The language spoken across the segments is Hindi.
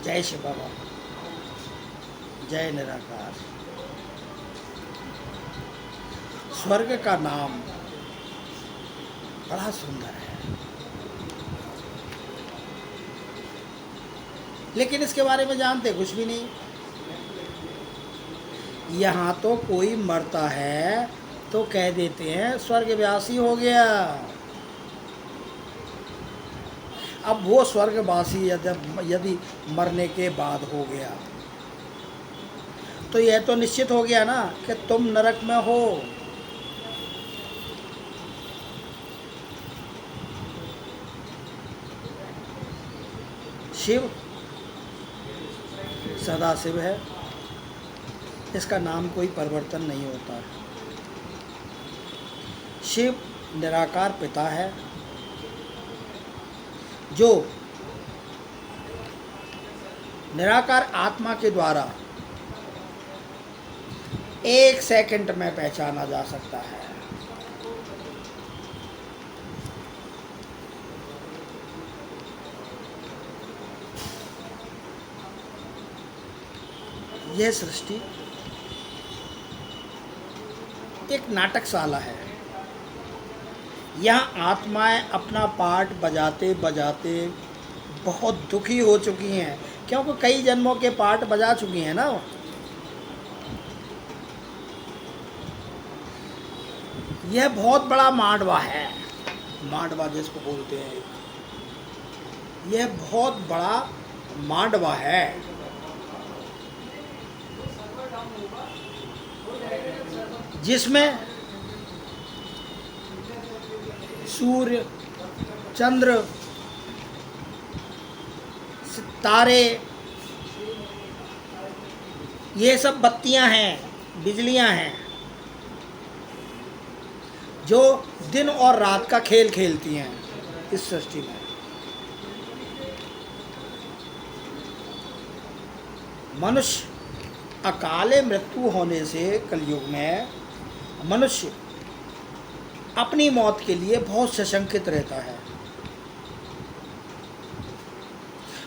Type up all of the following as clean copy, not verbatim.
जय शिव बाबा, जय निराकार। स्वर्ग का नाम बड़ा सुंदर है, लेकिन इसके बारे में जानते कुछ भी नहीं। यहाँ तो कोई मरता है तो कह देते हैं स्वर्गवासी हो गया। अब वो स्वर्गवासी यदि मरने के बाद हो गया तो यह तो निश्चित हो गया ना कि तुम नरक में हो। शिव सदा शिव है, इसका नाम कोई परिवर्तन नहीं होता। शिव निराकार पिता है जो निराकार आत्मा के द्वारा 1 सेकंड में पहचाना जा सकता है। यह सृष्टि एक नाटकशाला है। यहाँ आत्माएं अपना पार्ट बजाते बजाते बहुत दुखी हो चुकी हैं, क्योंकि कई जन्मों के पार्ट बजा चुकी हैं ना। यह बहुत बड़ा मांडवा है, मांडवा जिसको बोलते हैं, यह बहुत बड़ा मांडवा है। जिसमें सूर्य, चंद्र, तारे, ये सब बत्तियां हैं, बिजलियां हैं, जो दिन और रात का खेल खेलती हैं इस सृष्टि में। मनुष्य अकाले मृत्यु होने से कलयुग में मनुष्य अपनी मौत के लिए बहुत सशंकित रहता है।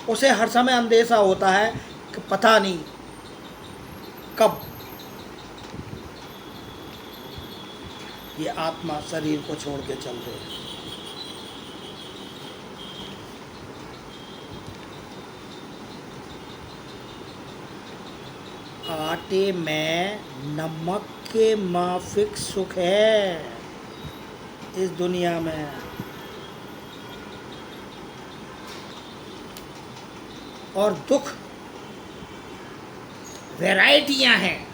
उसे हर समय अंदेशा होता है कि पता नहीं कब ये आत्मा शरीर को छोड़ के चल दे। आटे में नमक के माफिक सुख है इस दुनिया में। और दुख वैरायटियां हैं,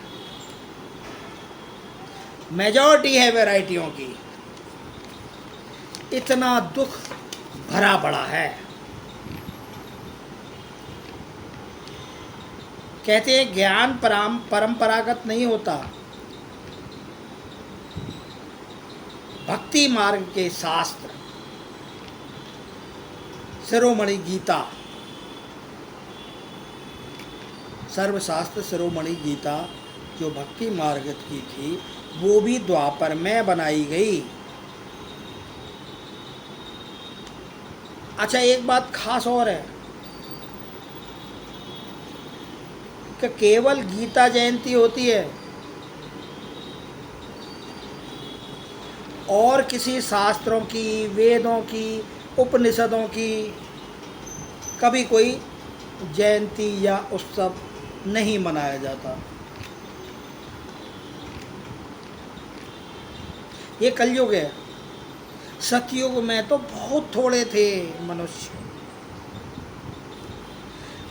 मेजॉरिटी है वैरायटियों की। इतना दुख भरा पड़ा है। कहते हैं ज्ञान परंपरागत नहीं होता। भक्ति मार्ग के शास्त्र, शिरोमणि गीता, सर्वशास्त्र शिरोमणि गीता जो भक्ति मार्ग की थी, वो भी द्वापर में बनाई गई। अच्छा, एक बात खास और है कि केवल गीता जयंती होती है और किसी शास्त्रों की, वेदों की, उपनिषदों की कभी कोई जयंती या उत्सव नहीं मनाया जाता। ये कलयुग है। सतयुग में तो बहुत थोड़े थे मनुष्य।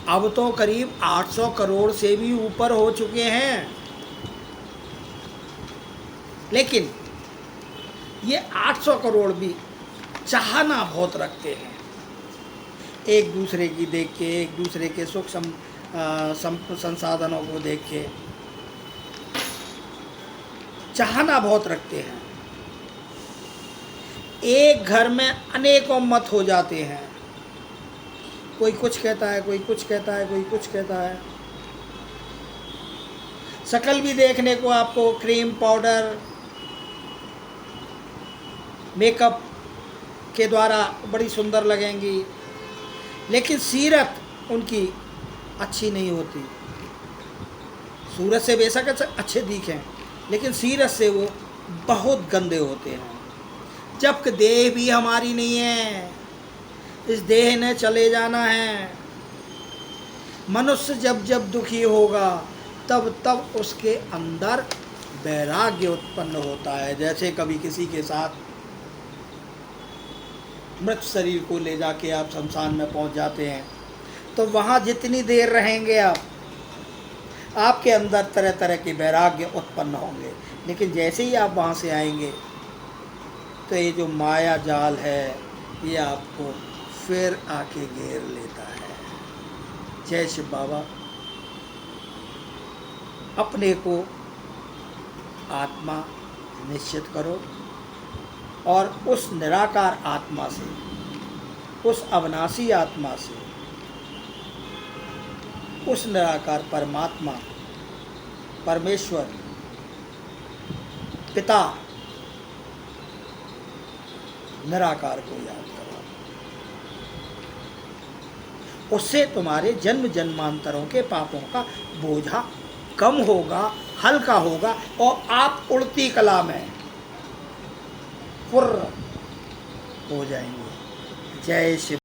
अब तो करीब 800 करोड़ से भी ऊपर हो चुके हैं। लेकिन ये 800 करोड़ भी चाहना बहुत रखते हैं, एक दूसरे की देख के, एक दूसरे के सुख संसाधनों को देख के चाहना बहुत रखते हैं। एक घर में अनेकों मत हो जाते हैं, कोई कुछ कहता है, कोई कुछ कहता है, कोई कुछ कहता है। शक्ल भी देखने को आपको क्रीम, पाउडर, मेकअप के द्वारा बड़ी सुंदर लगेंगी, लेकिन सीरत उनकी अच्छी नहीं होती। सूरज से बेशक अच्छे दिखें, लेकिन सीरत से वो बहुत गंदे होते हैं। जबकि देह भी हमारी नहीं है, इस देह ने चले जाना है। मनुष्य जब जब दुखी होगा तब तब उसके अंदर वैराग्य उत्पन्न होता है। जैसे कभी किसी के साथ मृत शरीर को ले जाके आप शमशान में पहुंच जाते हैं, तो वहाँ जितनी देर रहेंगे आप, आपके अंदर तरह तरह के वैराग्य उत्पन्न होंगे। लेकिन जैसे ही आप वहाँ से आएंगे तो ये जो माया जाल है ये आपको फिर आके घेर लेता है। जय शिव बाबा। अपने को आत्मा निश्चित करो और उस निराकार आत्मा से, उस अविनाशी आत्मा से, उस निराकार परमात्मा परमेश्वर पिता निराकार को याद करो। उससे तुम्हारे जन्म जन्मांतरों के पापों का बोझा कम होगा, हल्का होगा और आप उड़ती कला में फुर्र हो जाएंगे। जय शिव।